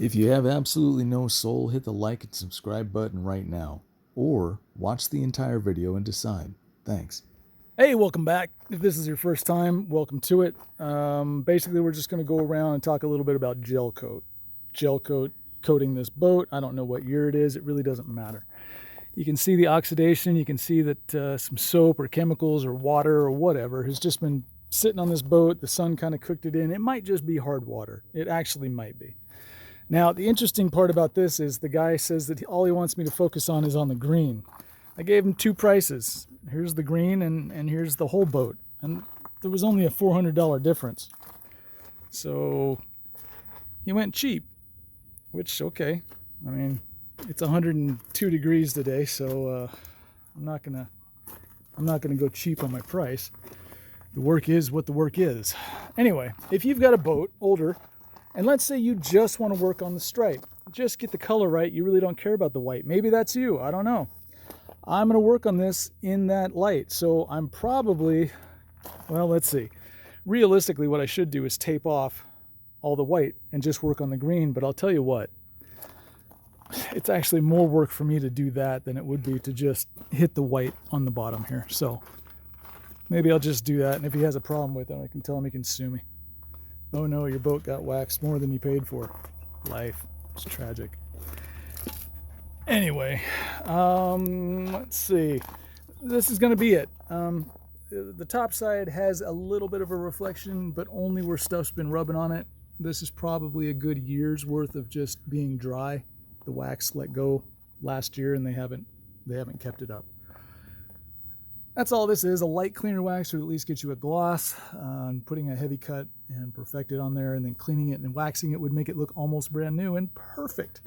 If you have absolutely no soul, hit the like and subscribe button right now. Or watch the entire video and decide. Thanks. Hey, welcome back. If this is your first time, welcome to it. Basically, we're just going to go around and talk a little bit about gel coat. Gel coat coating this boat. I don't know what year it is. It really doesn't matter. You can see the oxidation. You can see that some soap or chemicals or water or whatever has just been sitting on this boat. The sun kind of cooked it in. It might just be hard water. It actually might be. Now, the interesting part about this is the guy says that all he wants me to focus on is on the green. I gave him two prices. Here's the green and here's the whole boat. And there was only a $400 difference. So he went cheap, which, okay. I mean, it's 102 degrees today, so I'm not gonna go cheap on my price. The work is what the work is. Anyway, if you've got a boat, older, and let's say you just want to work on the stripe, just get the color right, you really don't care about the white. Maybe that's you, I don't know. I'm going to work on this in that light, so I'm probably, well, let's see. Realistically, what I should do is tape off all the white and just work on the green, but I'll tell you what, it's actually more work for me to do that than it would be to just hit the white on the bottom here. So maybe I'll just do that, and if he has a problem with it, I can tell him he can sue me. Oh no, your boat got waxed more than you paid for. Life. It's tragic. Anyway, let's see. This is going to be it. The top side has a little bit of a reflection, but only where stuff's been rubbing on it. This is probably a good year's worth of just being dry. The wax let go last year, and they haven't kept it up. That's all this is, a light cleaner wax to at least get you a gloss. And putting a heavy cut and perfect it on there, and then cleaning it and waxing it would make it look almost brand new and perfect.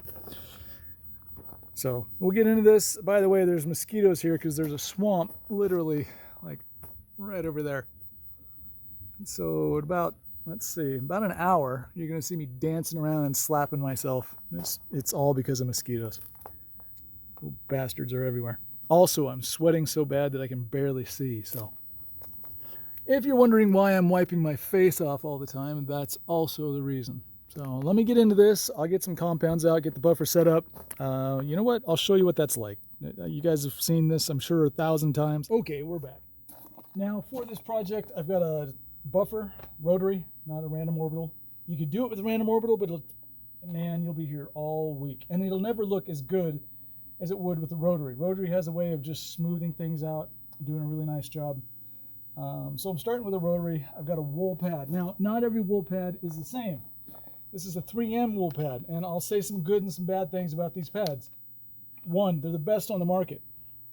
So we'll get into this. By the way, there's mosquitoes here because there's a swamp literally like right over there. And so at about, let's see, about an hour, you're going to see me dancing around and slapping myself. It's all because of mosquitoes. Little bastards are everywhere. Also, I'm sweating so bad that I can barely see. So if you're wondering why I'm wiping my face off all the time, that's also the reason. So let me get into this. I'll get some compounds out, get the buffer set up. You know what? I'll show you what that's like. You guys have seen this, I'm sure, 1,000 times. Okay, we're back. Now for this project, I've got a buffer, rotary, not a random orbital. You could do it with a random orbital, but man, you'll be here all week. And it'll never look as good as it would with the rotary. Rotary has a way of just smoothing things out, doing a really nice job. So I'm starting with a rotary. I've got a wool pad. Now, not every wool pad is the same. This is a 3M wool pad, and I'll say some good and some bad things about these pads. One, they're the best on the market.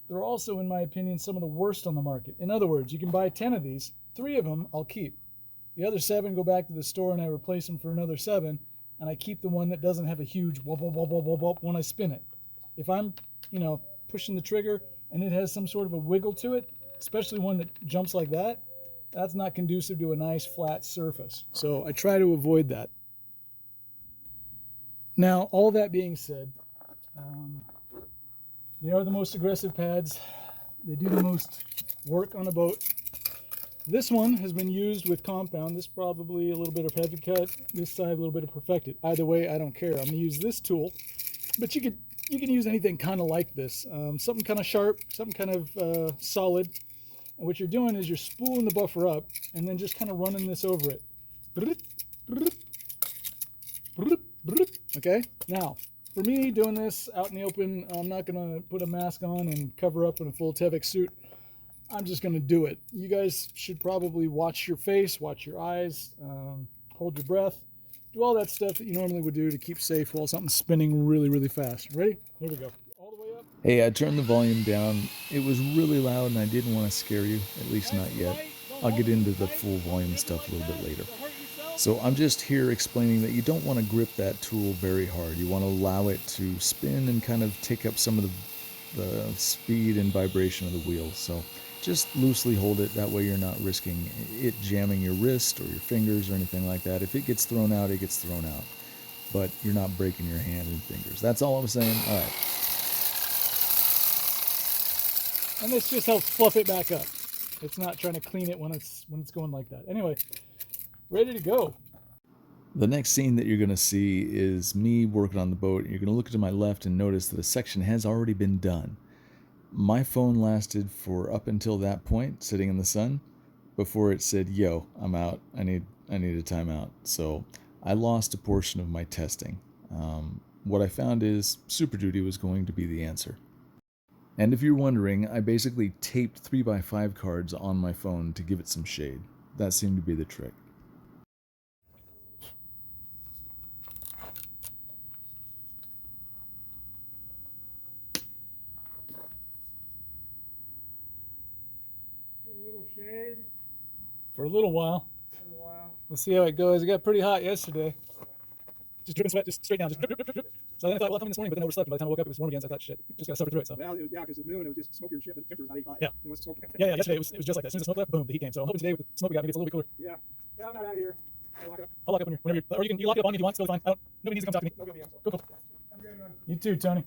They're also, in my opinion, some of the worst on the market. In other words, you can buy 10 of these. 3 of them I'll keep. The other 7 go back to the store, and I replace them for another 7, and I keep the one that doesn't have a huge whoop, whoop, whoop, whoop, whoop when I spin it. If I'm, pushing the trigger and it has some sort of a wiggle to it, especially one that jumps like that, that's not conducive to a nice flat surface. So I try to avoid that. Now, all that being said, they are the most aggressive pads. They do the most work on a boat. This one has been used with compound. This probably a little bit of heavy cut. This side a little bit of perfected. Either way, I don't care. I'm going to use this tool, but you can use anything kind of like this. Something kind of sharp, something kind of solid. And what you're doing is you're spooling the buffer up and then just kind of running this over it. Okay, now for me doing this out in the open, I'm not going to put a mask on and cover up in a full Tevic suit. I'm just going to do it. You guys should probably watch your face, watch your eyes, hold your breath, do all that stuff that you normally would do to keep safe while something's spinning really, really fast. Ready? Here we go. All the way up. Hey, I turned the volume down. It was really loud and I didn't want to scare you, at least not yet. I'll get into the full volume stuff a little bit later. So I'm just here explaining that you don't want to grip that tool very hard. You want to allow it to spin and kind of take up some of the speed and vibration of the wheel. So just loosely hold it. That way you're not risking it jamming your wrist or your fingers or anything like that. If it gets thrown out, it gets thrown out. But you're not breaking your hand and fingers. That's all I'm saying. All right. And this just helps fluff it back up. It's not trying to clean it when it's going like that. Anyway, ready to go. The next scene that you're going to see is me working on the boat. You're going to look to my left and notice that a section has already been done. My phone lasted for up until that point, sitting in the sun, before it said, yo, I'm out. I need a timeout. So I lost a portion of my testing. What I found is Super Duty was going to be the answer. And if you're wondering, I basically taped 3x5 cards on my phone to give it some shade. That seemed to be the trick. A little shade For a little while. for a while. Let's see how it goes. It got pretty hot yesterday. Just dripping sweat, just straight down, just drip, drip, drip, drip. So then I thought, well, I'll come in this morning, but then I overslept. And by the time I woke up, it was warm again. So I thought, shit, just gotta suffer through it. So Well, yeah, because at noon it was just smoky and shit, but the temperature was not 85. Yeah. It was smoky. yeah, yesterday it was just like that. As soon as the smoke left, boom, the heat came. So I'm hoping today with the smoke we got, maybe it's a little bit cooler. Yeah. Yeah, I'm not out of here. I'll lock up. I'll lock up whenever you're, or you can lock it up on me if you want. It's totally fine. Nobody needs to come talk to me. No good deal. Cool, cool. I'm good, man. You too, Tony.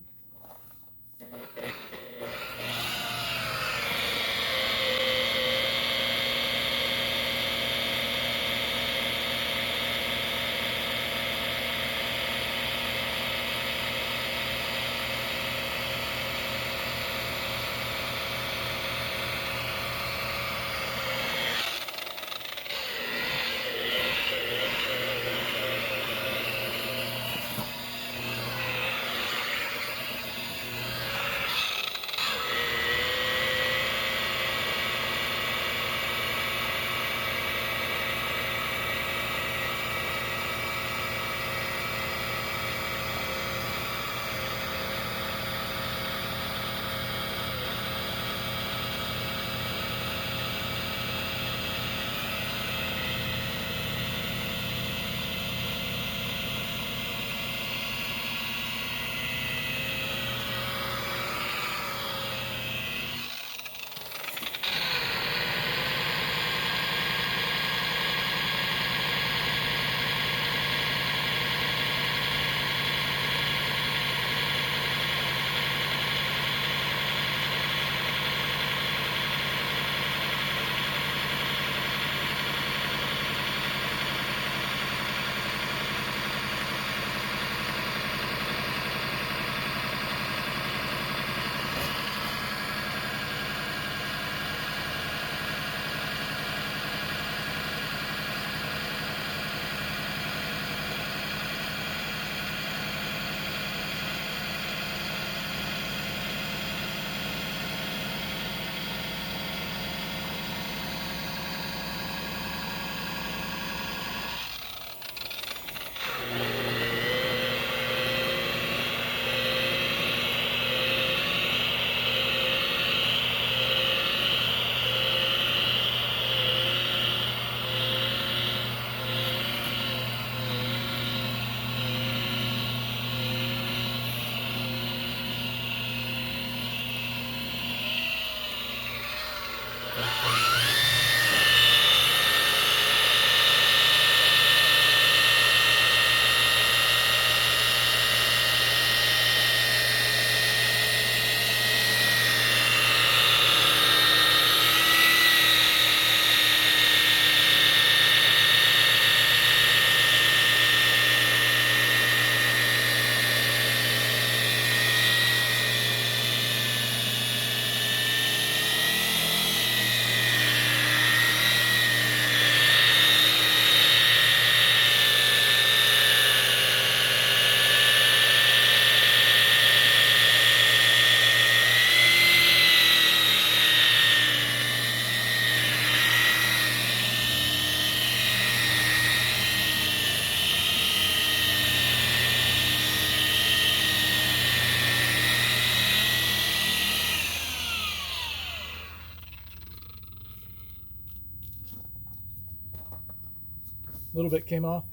A little bit came off.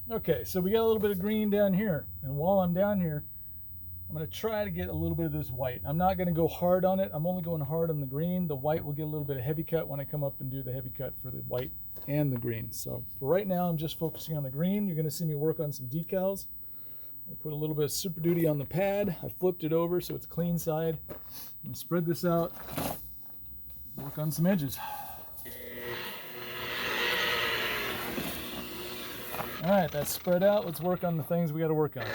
Okay, so we got a little bit of green down here. And while I'm down here, I'm going to try to get a little bit of this white. I'm not going to go hard on it. I'm only going hard on the green. The white will get a little bit of heavy cut when I come up and do the heavy cut for the white and the green. So for right now, I'm just focusing on the green. You're going to see me work on some decals. I put a little bit of Super Duty on the pad. I flipped it over so it's clean side. I'm going to spread this out Work on some edges. All right, that's spread out. Let's work on the things we got to work on.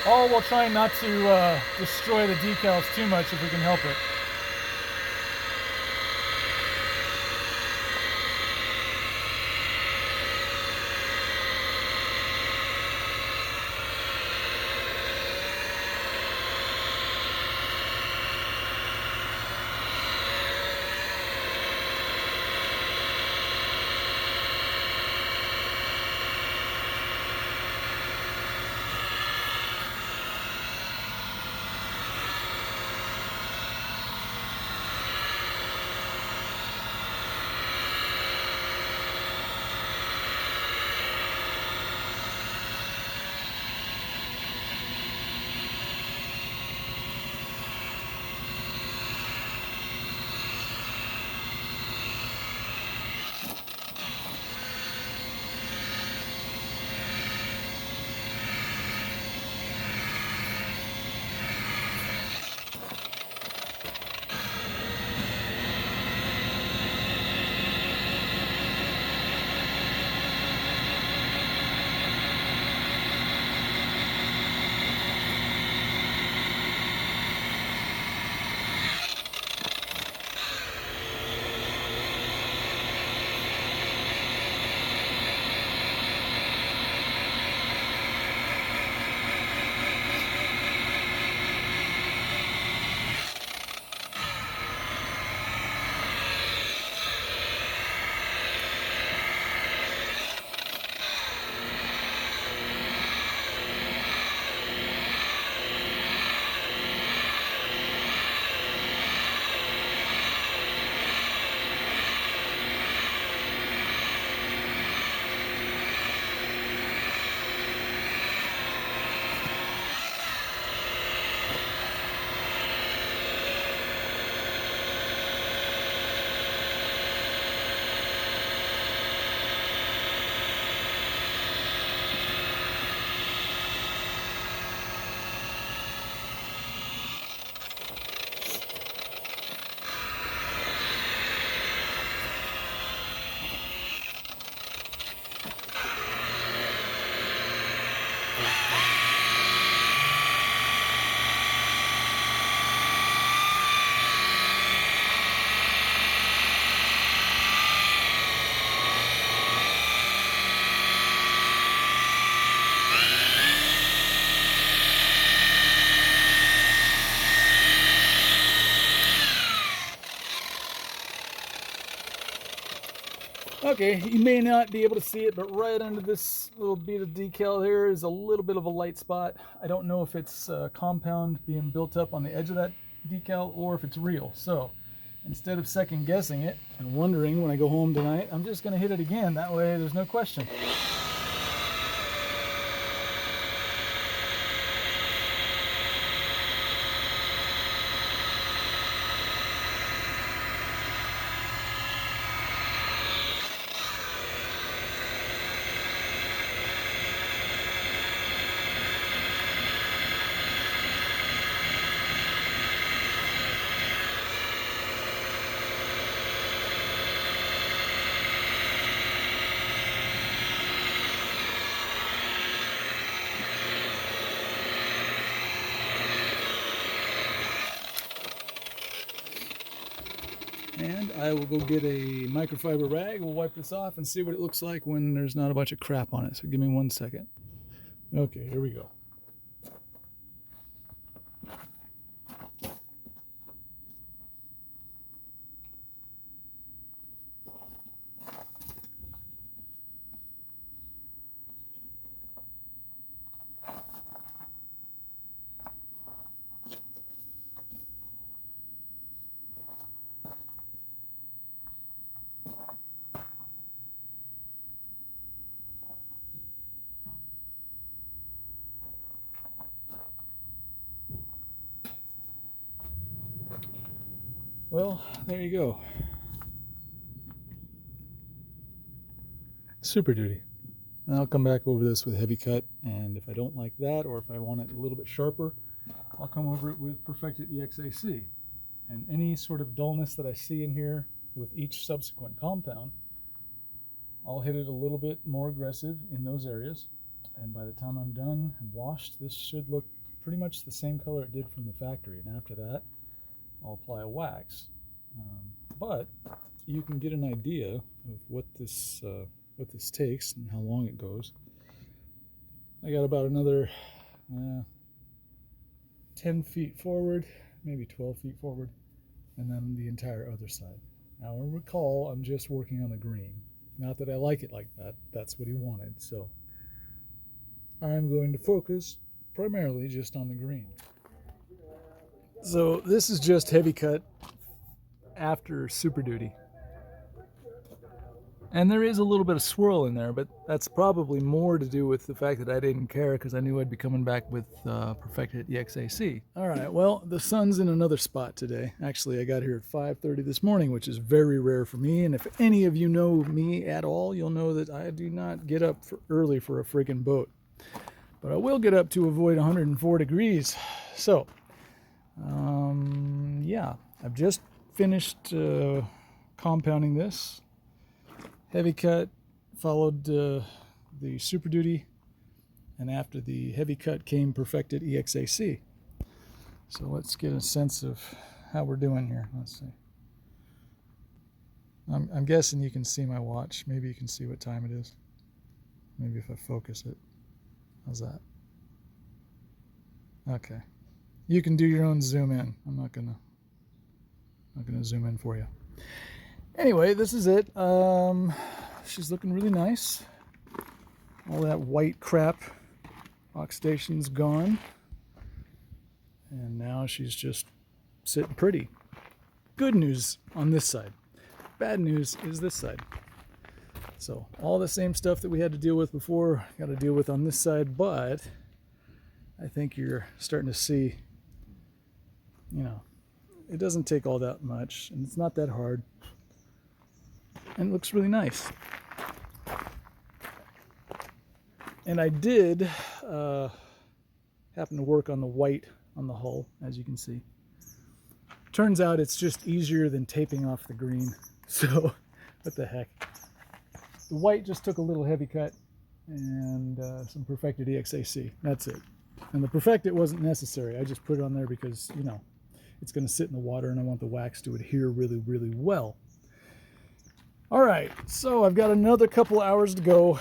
All while trying not to destroy the decals too much if we can help it. Okay, you may not be able to see it, but right under this little bead of decal here is a little bit of a light spot. I don't know if it's compound being built up on the edge of that decal or if it's real. So instead of second guessing it and wondering when I go home tonight, I'm just gonna hit it again. That way there's no question. And I will go get a microfiber rag. We'll wipe this off and see what it looks like when there's not a bunch of crap on it. So give me 1 second. Okay, here we go. Well, there you go. Super Duty. And I'll come back over this with heavy cut, and if I don't like that, or if I want it a little bit sharper, I'll come over it with Perfected EXAC. And any sort of dullness that I see in here with each subsequent compound, I'll hit it a little bit more aggressive in those areas. And by the time I'm done and washed, this should look pretty much the same color it did from the factory. And after that, I'll apply a wax. But you can get an idea of what this takes and how long it goes. I got about another 10 feet forward, maybe 12 feet forward, and then the entire other side. Now recall, I'm just working on the green. Not that I like it like that, that's what he wanted. So I'm going to focus primarily just on the green. So this is just heavy cut after Super Duty. And there is a little bit of swirl in there, but that's probably more to do with the fact that I didn't care because I knew I'd be coming back with Perfected EXAC. All right, well, the sun's in another spot today. Actually, I got here at 5:30 this morning, which is very rare for me. And if any of you know me at all, you'll know that I do not get up early for a friggin' boat. But I will get up to avoid 104 degrees. So, yeah, I've just finished compounding this. Heavy cut followed the Super Duty, and after the heavy cut came Perfected EXAC. So let's get a sense of how we're doing here. Let's see. I'm guessing you can see my watch. Maybe you can see what time it is. Maybe if I focus it. How's that? Okay. You can do your own zoom in. I'm not gonna zoom in for you. Anyway, this is it. She's looking really nice. All that white crap, oxidation's gone. And now she's just sitting pretty. Good news on this side. Bad news is this side. So all the same stuff that we had to deal with before, got to deal with on this side, but I think you're starting to see, you know, it doesn't take all that much, and it's not that hard. And it looks really nice. And I did happen to work on the white on the hull, as you can see. Turns out it's just easier than taping off the green. So, what the heck. The white just took a little heavy cut and some Perfected EXAC. That's it. And the Perfected wasn't necessary. I just put it on there because, you know, it's going to sit in the water and I want the wax to adhere really, really well. All right, so I've got another couple hours to go.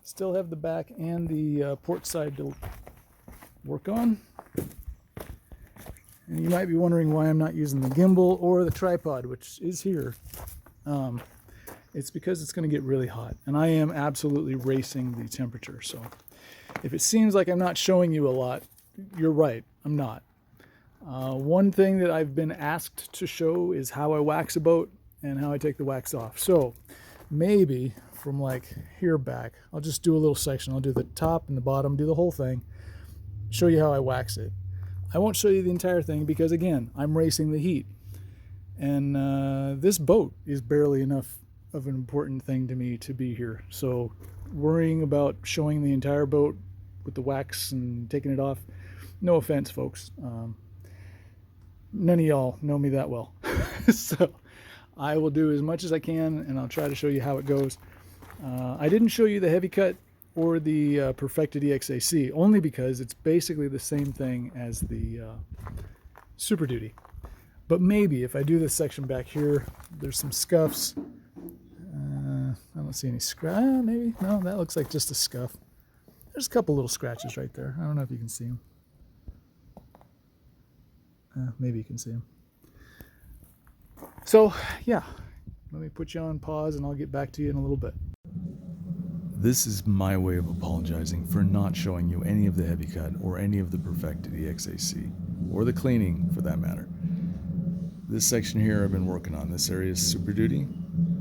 Still have the back and the port side to work on. And you might be wondering why I'm not using the gimbal or the tripod, which is here. It's because it's going to get really hot, and I am absolutely racing the temperature. So if it seems like I'm not showing you a lot, you're right, I'm not. One thing that I've been asked to show is how I wax a boat and how I take the wax off. So maybe from like here back, I'll just do a little section. I'll do the top and the bottom, do the whole thing, show you how I wax it. I won't show you the entire thing because, again, I'm racing the heat. And this boat is barely enough of an important thing to me to be here. So worrying about showing the entire boat with the wax and taking it off, no offense, folks. None of y'all know me that well. So I will do as much as I can, and I'll try to show you how it goes. I didn't show you the heavy cut or the Perfected EXAC, only because it's basically the same thing as the Super Duty. But maybe if I do this section back here, there's some scuffs. I don't see any scratch. Maybe. No, that looks like just a scuff. There's a couple little scratches right there. I don't know if you can see them. Maybe you can see them. So, yeah, let me put you on pause and I'll get back to you in a little bit. This is my way of apologizing for not showing you any of the heavy cut or any of the Perfected EXAC, or the cleaning for that matter. This section here I've been working on. This area is Super Duty,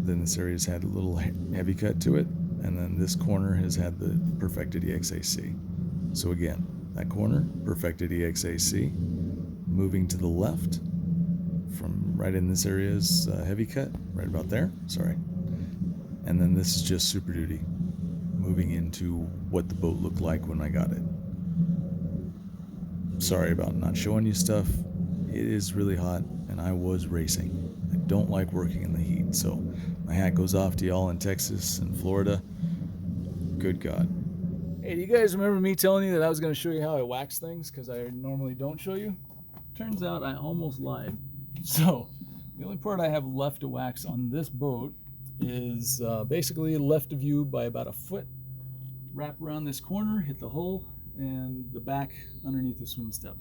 then this area's had a little heavy cut to it, and then this corner has had the Perfected EXAC. So again, that corner, Perfected EXAC, moving to the left, from right in this area is heavy cut, right about there, sorry. And then this is just Super Duty, moving into what the boat looked like when I got it. Sorry about not showing you stuff. it is really hot and I was racing. I don't like working in the heat, so my hat goes off to y'all in Texas and Florida. Good God. Hey, do you guys remember me telling you that I was going to show you how I wax things? Because I normally don't show you. Turns out I almost lied. So, the only part I have left to wax on this boat is basically left of you by about a foot. Wrap around this corner, hit the hull, and the back underneath the swim step.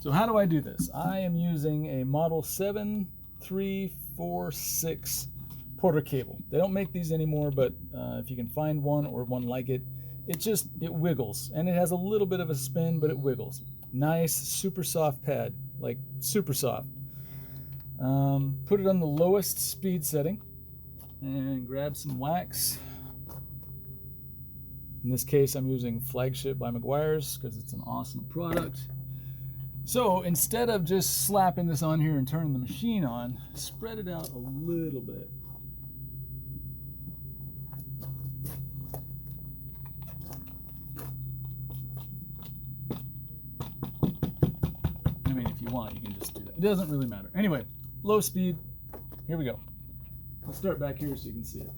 So how do I do this? I am using a model 7346 Porter cable. They don't make these anymore, but if you can find one or one like it, it wiggles, and it has a little bit of a spin, but it wiggles. Nice, super soft pad, like super soft. Put it on the lowest speed setting and grab some wax. In this case, I'm using Flagship by Meguiar's because it's an awesome product. So instead of just slapping this on here and turning the machine on, spread it out a little bit. I mean, if you want, you can just do that. It doesn't really matter. Anyway, low speed. Here we go. Let's start back here so you can see it.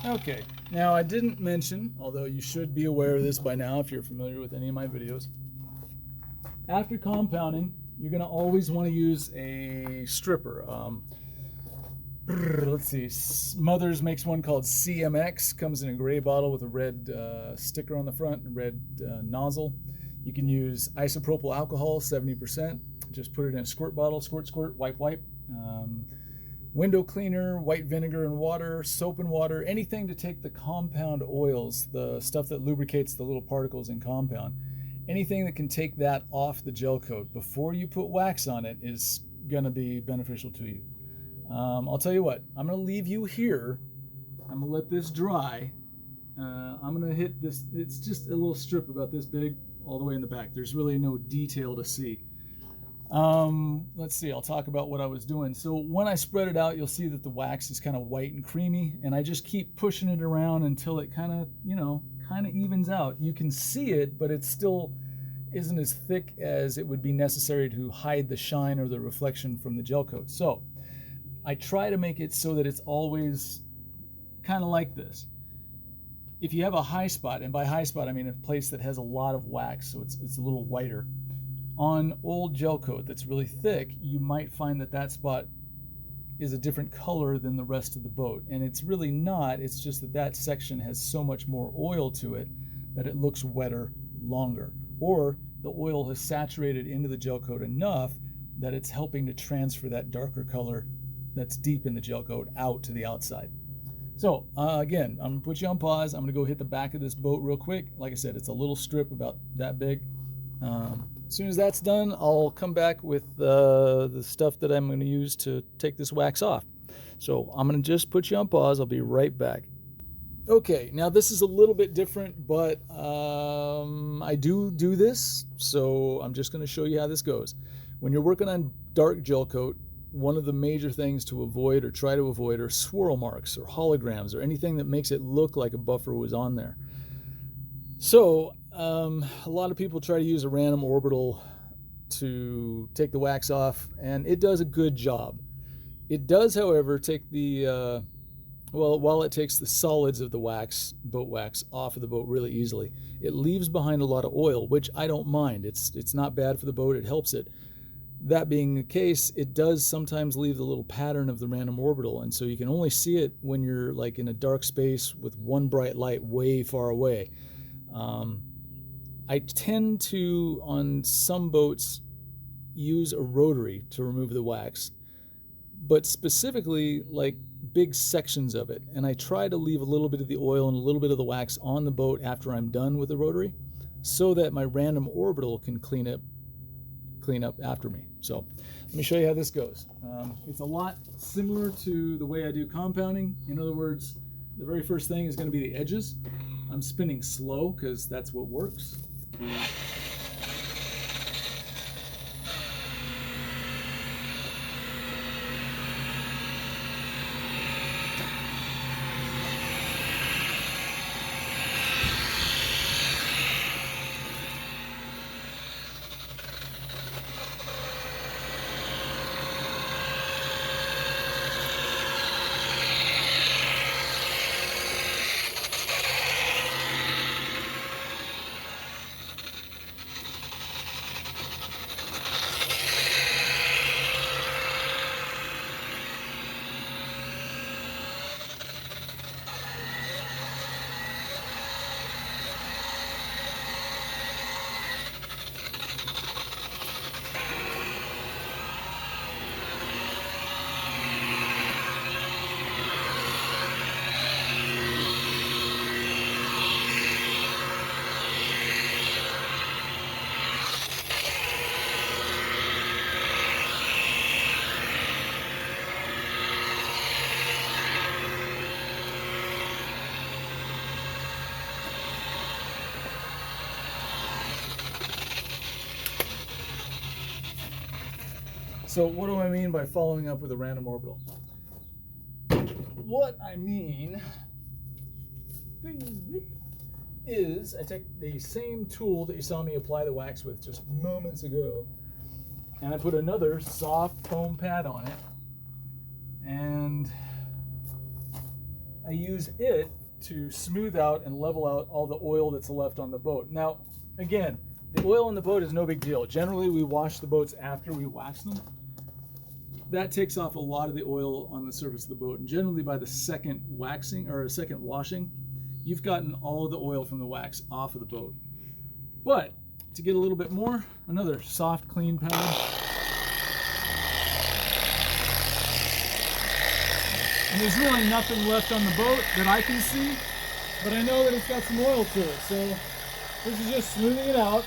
Okay, now I didn't mention, although you should be aware of this by now if you're familiar with any of my videos, after compounding, you're going to always want to use a stripper. Let's see, Mother's makes one called CMX, comes in a gray bottle with a red sticker on the front and red nozzle. You can use isopropyl alcohol, 70%, just put it in a squirt bottle, squirt, squirt, wipe, wipe. Window cleaner, white vinegar and water, soap and water, anything to take the compound oils, the stuff that lubricates the little particles in compound, anything that can take that off the gel coat before you put wax on it is going to be beneficial to you. I'll tell you what, I'm going to leave you here. I'm going to let this dry. I'm going to hit this. It's just a little strip about this big all the way in the back. There's really no detail to see. Let's see, I'll talk about what I was doing. So when I spread it out, you'll see that the wax is kind of white and creamy, and I just keep pushing it around until it kind of, kind of evens out. You can see it, but it still isn't as thick as it would be necessary to hide the shine or the reflection from the gel coat. So I try to make it so that it's always kind of like this. If you have a high spot, and by high spot I mean a place that has a lot of wax, so it's a little whiter, on old gel coat that's really thick, you might find that that spot is a different color than the rest of the boat. And it's really not, it's just that that section has so much more oil to it that it looks wetter longer. Or the oil has saturated into the gel coat enough that it's helping to transfer that darker color that's deep in the gel coat out to the outside. So again, I'm gonna put you on pause. I'm gonna go hit the back of this boat real quick. Like I said, it's a little strip about that big. As soon as that's done, I'll come back with the stuff that I'm going to use to take this wax off. So I'm going to just put you on pause. I'll be right back. Okay, now this is a little bit different, but I do this, so I'm just going to show you how this goes. When you're working on dark gel coat, one of the major things to avoid or try to avoid are swirl marks or holograms or anything that makes it look like a buffer was on there. So a lot of people try to use a random orbital to take the wax off, and it does a good job. It does, however, take the while it takes the solids of the wax, boat wax, off of the boat really easily, it leaves behind a lot of oil, which I don't mind. It's not bad for the boat. It helps it. That being the case, it does sometimes leave the little pattern of the random orbital, and so you can only see it when you're like in a dark space with one bright light way far away. I tend to, on some boats, use a rotary to remove the wax, but specifically like big sections of it. And I try to leave a little bit of the oil and a little bit of the wax on the boat after I'm done with the rotary, so that my random orbital can clean up after me. So let me show you how this goes. It's a lot similar to the way I do compounding. In other words, the very first thing is going to be the edges. I'm spinning slow because that's what works. So what do I mean by following up with a random orbital? What I mean is I take the same tool that you saw me apply the wax with just moments ago, and I put another soft foam pad on it, and I use it to smooth out and level out all the oil that's left on the boat. Now, again, the oil on the boat is no big deal. Generally, we wash the boats after we wax them. That takes off a lot of the oil on the surface of the boat, and generally by the second waxing or second washing, you've gotten all of the oil from the wax off of the boat. But to get a little bit more, another soft, clean pad. And there's really nothing left on the boat that I can see, but I know that it's got some oil to it, so this is just smoothing it out.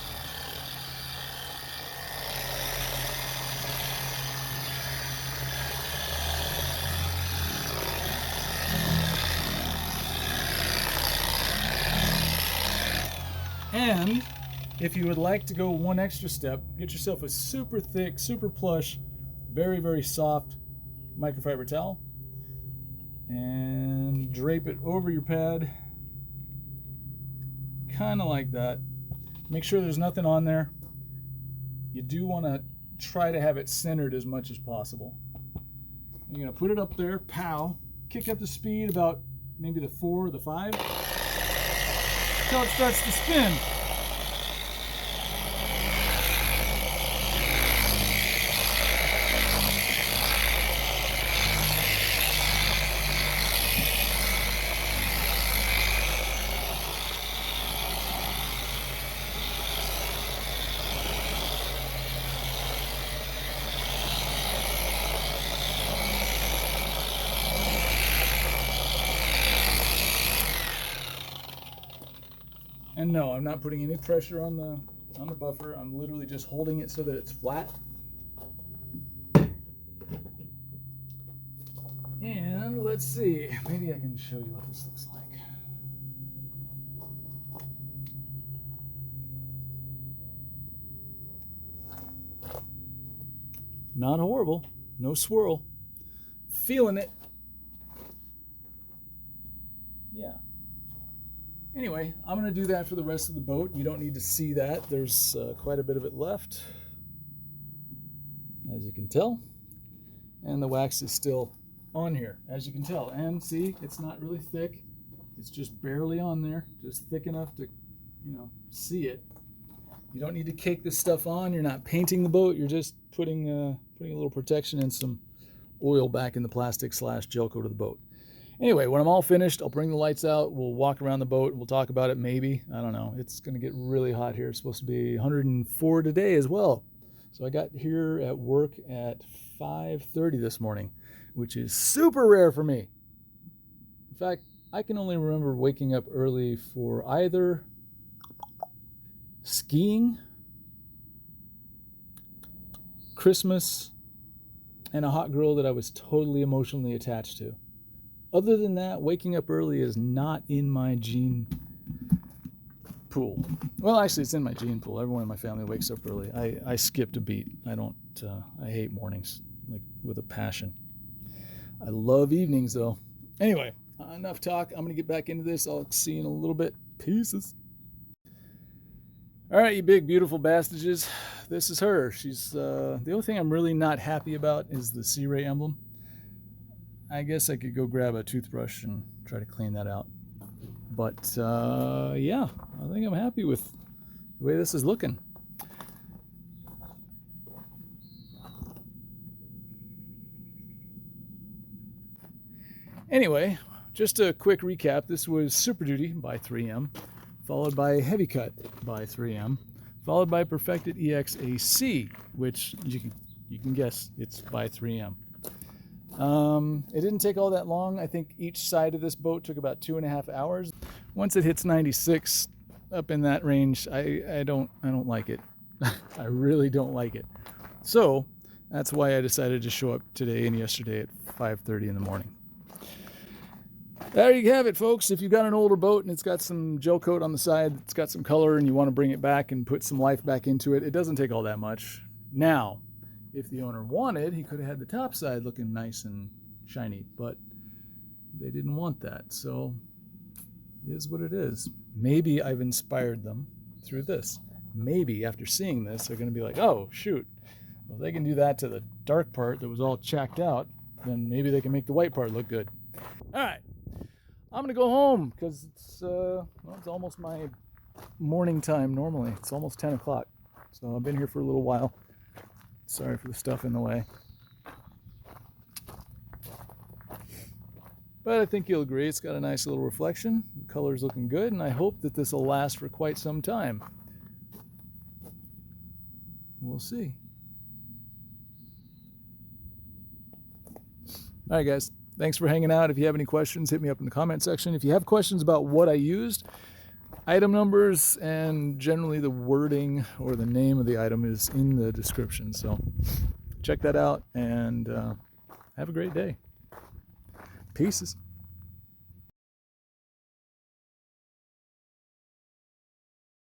And if you would like to go one extra step, get yourself a super thick, super plush, very, very soft microfiber towel and drape it over your pad, kind of like that. Make sure there's nothing on there. You do want to try to have it centered as much as possible. You're gonna put it up there, pow, kick up the speed about maybe the 4 or the 5 until it starts to spin. And no, I'm not putting any pressure on the buffer. I'm literally just holding it so that it's flat. And let's see, maybe I can show you what this looks like. Not horrible, no swirl. Feeling it. Yeah. Anyway, I'm going to do that for the rest of the boat. You don't need to see that. There's quite a bit of it left, as you can tell. And the wax is still on here, as you can tell. And see, it's not really thick. It's just barely on there, just thick enough to, see it. You don't need to cake this stuff on. You're not painting the boat. You're just putting a little protection and some oil back in the plastic / gel coat of the boat. Anyway, when I'm all finished, I'll bring the lights out. We'll walk around the boat. We'll talk about it maybe. I don't know. It's going to get really hot here. It's supposed to be 104 today as well. So I got here at work at 5:30 this morning, which is super rare for me. In fact, I can only remember waking up early for either skiing, Christmas, and a hot girl that I was totally emotionally attached to. Other than that, waking up early is not in my gene pool. Well, actually, it's in my gene pool. Everyone in my family wakes up early. I skipped a beat. I hate mornings, like with a passion. I love evenings, though. Anyway, enough talk. I'm going to get back into this. I'll see you in a little bit. Pieces. All right, you big, beautiful bastages. This is her. She's the only thing I'm really not happy about is the Sea Ray emblem. I guess I could go grab a toothbrush and try to clean that out. But yeah, I think I'm happy with the way this is looking. Anyway, just a quick recap. This was Super Duty by 3M, followed by Heavy Cut by 3M, followed by Perfected EX-AC, which you can guess it's by 3M. It didn't take all that long. I think each side of this boat took about 2.5 hours. Once it hits 96, up in that range, I don't like it. I really don't like it. So that's why I decided to show up today and yesterday at 5:30 in the morning. There you have it, folks. If you've got an older boat and it's got some gel coat on the side, it's got some color, and you want to bring it back and put some life back into it, it doesn't take all that much. Now, if the owner wanted, he could have had the top side looking nice and shiny, but they didn't want that. So it is what it is. Maybe I've inspired them through this. Maybe after seeing this, they're going to be like, oh, shoot. Well, if they can do that to the dark part that was all checked out, then maybe they can make the white part look good. All right. I'm going to go home because it's almost my morning time normally. It's almost 10 o'clock. So I've been here for a little while. Sorry for the stuff in the way. But I think you'll agree it's got a nice little reflection. The color's looking good, and I hope that this will last for quite some time. We'll see. All right, guys. Thanks for hanging out. If you have any questions, hit me up in the comment section. If you have questions about what I used, item numbers and generally the wording or the name of the item is in the description. So check that out and have a great day. Pieces.